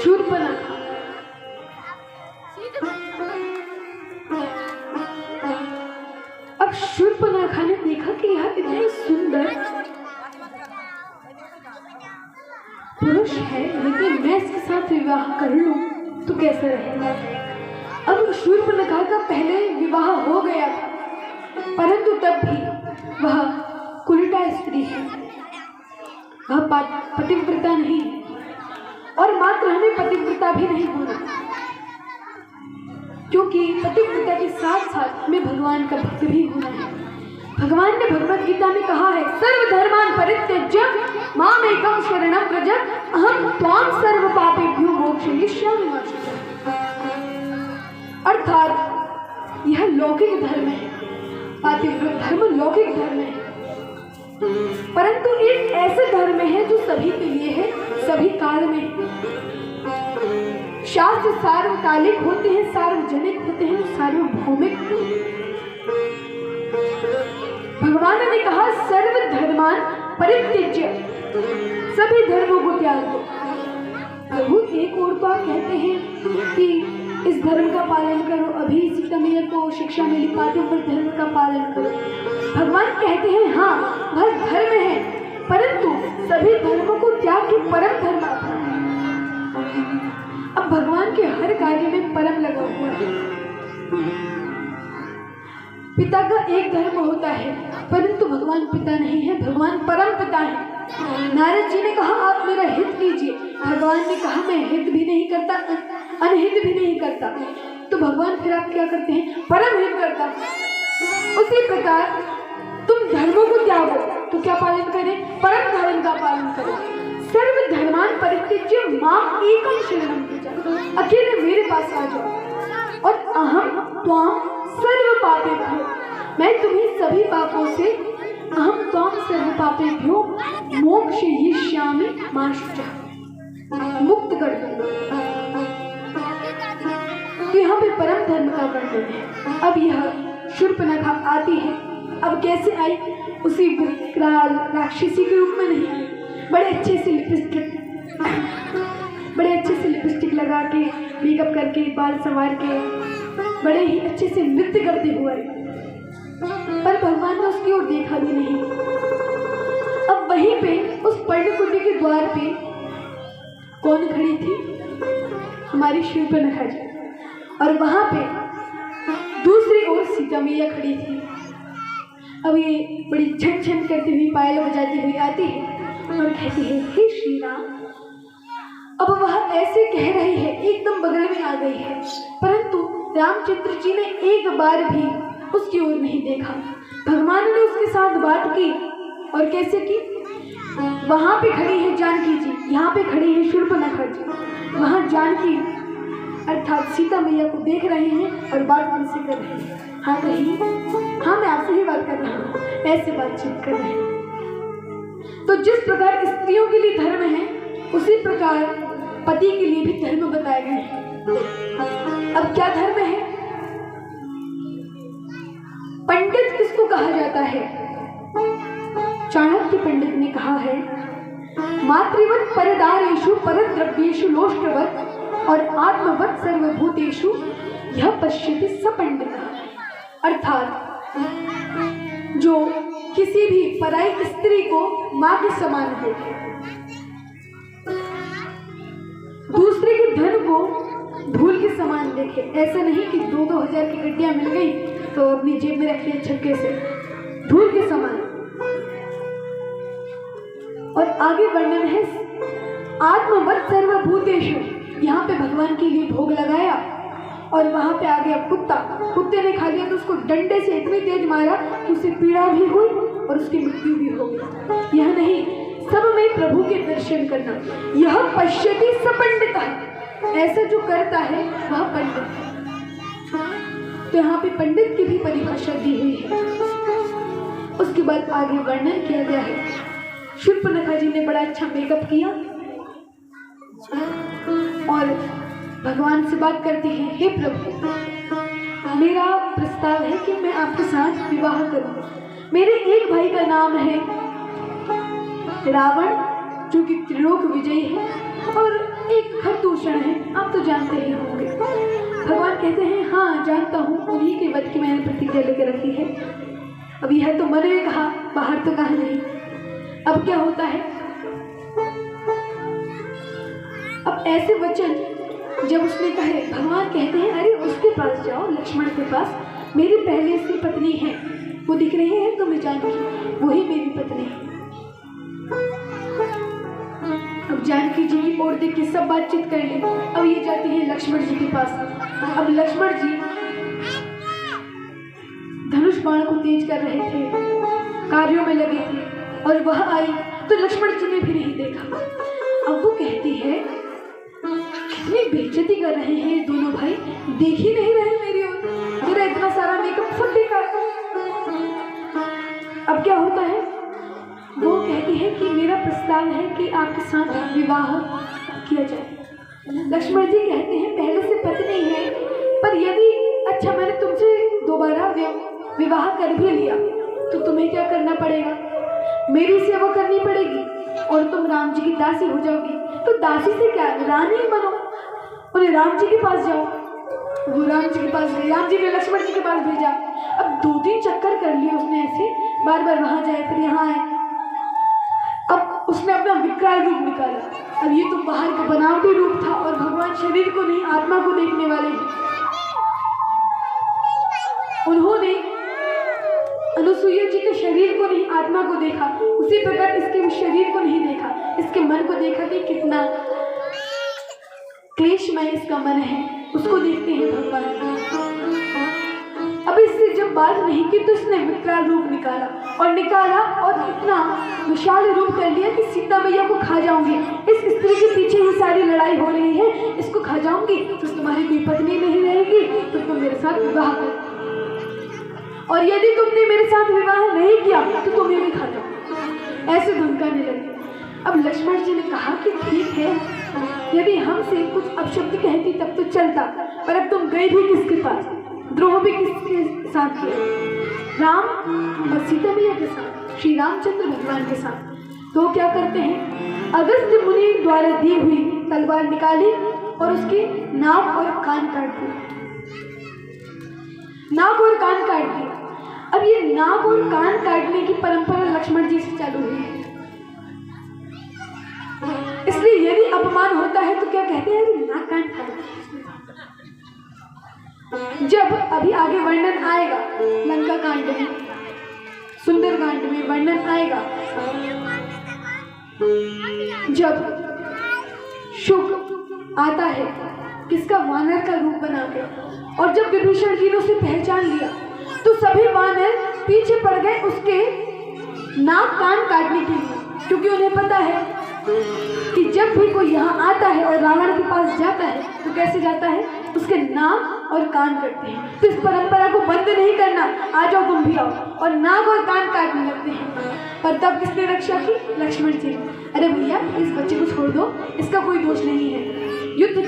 शूर्पणखा। अब शूर्पणखा ने देखा कि यह इतने सुंदर पुरुष है, लेकिन मैं इसके साथ विवाह कर लूं तो कैसा रहेगा। अब शूर्पणखा का पहले विवाह हो गया था, परंतु तब भी वह कुलीटा स्त्री है, वह पतिव्रता नहीं, और मात्र हमें पतिव्रता भी नहीं होना, क्योंकि पतिव्रता के साथ साथ हमें भगवान का भक्त भी होना है। भगवान ने भगवद गीता में कहा है, सर्वधर्मान् परित्यज्य मामेकं शरणं व्रज अहं त्वां सर्व पापेभ्यो मोक्षयिष्यामि मा शुचः। अर्थात यह लौकिक धर्म है, पतिव्रत धर्म लौकिक धर्म है, परंतु एक ऐसे धर्म है जो सभी के लिए है, सभी काल में है। शास्त्र सार्वकालिक होते हैं, सार्वजनिक होते हैं, सार्वभौमिक होते हैं। भगवान ने कहा सर्वधर्मान् परित्यज्य, सभी धर्मों को त्याग दो। प्रभु एक और तो आप कहते हैं कि इस धर्म का पालन करो, अभी सीता मैया को शिक्षा मिली पातिव्रत धर्म का पालन करो। भगवान कहते हैं हाँ वह धर्म है, परंतु सभी धर्मों को त्याग के परम धर्म अपनाओ। अब भगवान के हर कार्य में परम लगा हुआ है। पिता का एक धर्म होता है, परंतु भगवान पिता नहीं है, भगवान परम पिता है। नारद जी ने कहा आप मेरा हित कीजिए, भगवान ने कहा मैं हित भी नहीं करता, अनहित भी नहीं करता, तो भगवान फिर आप क्या करते हैं, परम हित करता। उसी प्रकार तुम धर्मों को त्यागो तो क्या पालन करें, परम धर्म का पालन करो। सर्वधर्मान् परित्यज्य माम् एकं शरणं व्रज, अकेले मेरे पास आ जाओ, और अहं त्वां सर्व पापेभ्यो, मैं तुम्हें सभी पापों से, अहं त्वां सर्व पापेभ्यो मोक्षयिष्यामि मा शुचः, मुक्त कर दूंगा। तो यहाँ पे परम धर्म का वर्णन है। अब यह शूर्पणखा आती है, अब कैसे आई, उसी विकराल राक्षसी के रूप में नहीं आई, बड़े अच्छे से लिपस्टिक लगा के, मेकअप करके, बाल संवार के, बड़े ही अच्छे से नृत्य करते हुए, पर भगवान ने उसकी ओर देखा भी नहीं। अब वहीं पे उस पर्णकुटी के द्वार पे कौन खड़ी थी, हमारी शूर्पणखा जी, और वहां पे दूसरी ओर सीता मैया खड़ी थी। अब ये बड़ी छन छन करती हुई, पायल बजाती हुई आती है और कहती है हे श्री राम। अब वह ऐसे कह रही है, एकदम बगल में आ गई है, परंतु रामचंद्र जी ने एक बार भी उसकी ओर नहीं देखा। भगवान ने उसके साथ बात की, और कैसे की, वहां पे खड़ी है जानकी जी, यहाँ पे खड़ी है शूर्पणखा जी, वहां जानकी अर्थात सीता मैया को देख रहे हैं और बात उनसे कर रहे हैं। हाँ कही, हाँ मैं आपसे ही बात कर रहा हूँ, ऐसे बातचीत कर रहे हैं। तो जिस प्रकार स्त्रियों के लिए धर्म है, उसी प्रकार पति के लिए भी धर्म बताए गए हैं। अब क्या धर्म है, पंडित किसको कहा जाता है, चाणक्य पंडित ने कहा है मातृवत परदारेषु परद्रव्येषु लोष्ट्रवत और आत्मवत सर्वभूतेषु यह पश्यति स पंडितः। अर्थात जो किसी भी पराई स्त्री को मां के समान देखे, दूसरे के धन को धूल के समान देखे, ऐसा नहीं कि 2-2 हजार की गड्डियां मिल गई तो अपनी जेब में रख लिया छक्के से, धूल के समान। और आगे वर्णन है आत्मवत सर्वभूतेषु, यहाँ पे भगवान के लिए भोग लगाया और वहां पे आ गया कुत्ता, कुत्ते ने खा लिया तो उसको डंडे से इतनी तेज मारा कि उसे पीड़ा भी हुई और उसकी मृत्यु भी हो गई। यह नहीं, सब में प्रभु के दर्शन करना, यह पश्यति स पंडितः, ऐसा जो करता है वह पंडित है। तो यहाँ पे पंडित की भी परिभाषा दी हुई है। उसके बाद आगे वर्णन किया गया है, शूर्पणखा जी ने बड़ा अच्छा मेकअप किया और भगवान से बात करती है, हे प्रभु मेरा प्रस्ताव है कि मैं आपके साथ विवाह करूं। मेरे एक भाई का नाम है रावण जो कि त्रिलोक विजयी है, और एक खरदूषण जानते ही होंगे। भगवान कहते हैं हाँ जानता हूँ, उन्हीं के वध की मैंने प्रतिज्ञा लेकर रखी है। अब यह तो मन में कहा, बाहर तो कहा नहीं। अब क्या होता है, अब ऐसे वचन जब उसने कहे, भगवान कहते हैं अरे उसके पास जाओ, लक्ष्मण के पास, मेरी पहले से पत्नी है, वो दिख रही है तो मैं जानकी, वही मेरी पत्नी है। अब जानकी जी की ओर देख के सब बातचीत कर ले। अब ये जाती है लक्ष्मण जी के पास। अब लक्ष्मण जी धनुष बाण को तेज कर रहे थे, कार्यों में लगे थे, और वह आई तो लक्ष्मण जी ने भी नहीं देखा। अब वो कहती है कितनी बेइज्जती कर रहे हैं ये दोनों भाई, देख ही नहीं रहे मेरी ओर, मेरा इतना सारा मेकअप सब बेकार। अब क्या होता है, वो कहती है कि मेरा प्रस्ताव है कि आपके साथ विवाह किया जाए। लक्ष्मण जी कहते हैं पहले से पत्नी है, पर यदि अच्छा मैंने तुमसे दोबारा विवाह कर भी लिया तो तुम्हें क्या करना पड़ेगा, मेरी सेवा करनी पड़ेगी और तुम राम जी की दासी हो जाओगी। तो दासी से क्या, रानी बनो, उन्हें राम जी के पास जाओ। वो राम जी के पास गए, राम जी ने लक्ष्मण जी के पास भेजा। अब 2-3 चक्कर कर लिए उसने, ऐसे बार बार वहां जाए फिर यहाँ आए। अब उसने अपना विकराल रूप निकाला। अब ये तो बाहर का बनावटी रूप था और भगवान शरीर को नहीं आत्मा को देखने वाले हैं। उन्होंने अनुसुईया जी के शरीर को नहीं आत्मा को देखा, उसी प्रकार इसके शरीर को नहीं देखा, इसके मन को देखा कि कितना क्लेशमय इसका मन है, उसको देखते हैं भगवान। अब इससे जब बात नहीं की तो इसने विकराल रूप निकाला और इतना विशाल रूप कर लिया कि सीता मैया को खा जाऊंगी, इस स्त्री के पीछे ही सारी लड़ाई हो रही है, इसको खा जाऊंगी तो तुम्हारी कोई पत्नी नहीं रहेगी, तो तुम मेरे साथ विवाह कर, और यदि तुमने मेरे साथ विवाह नहीं किया तो तुम्हें भी खा जाऊंगी, ऐसे धमकाने लगे। अब लक्ष्मण जी ने कहा कि ठीक है, यदि हमसे कुछ अपशब्द कहती तब तो चलता, पर अब तुम गई भी किसके पास, द्रोह भी किसके साथ किया, राम और सीता मैया के साथ, श्री रामचंद्र भगवान के साथ। तो क्या करते हैं, अगस्त्य मुनि द्वारा दी हुई तलवार निकाली और उसकी नाक और कान काट दिए, नाक और कान काट दिए। अब ये नाक और कान काटने की परंपरा लक्ष्मण जी से चालू हुई है, इसलिए यदि अपमान होता है तो क्या कहते हैं, नाक कान काट। जब अभी आगे वर्णन आएगा लंका कांड में, सुंदर कांड में वर्णन आएगा, जब शुक आता है किसका, वानर का रूप बना के, और जब विभीषण जी ने उसे पहचान लिया तो सभी वानर पीछे पड़ गए उसके नाक कान काटने के लिए, क्योंकि उन्हें पता है कि जब भी कोई यहाँ आता है और रावण के पास जाता है तो कैसे जाता है, उसके नाक और कान काटते हैं। तो इस परंपरा को बंद नहीं करना, आ जाओ तुम भी आओ, और नाक और कान काटने लगते हैं। पर तब किसने रक्षा की, लक्ष्मण जी। अरे भैया इस बच्चे को छोड़ दो, इसका कोई दोष नहीं है, युद्ध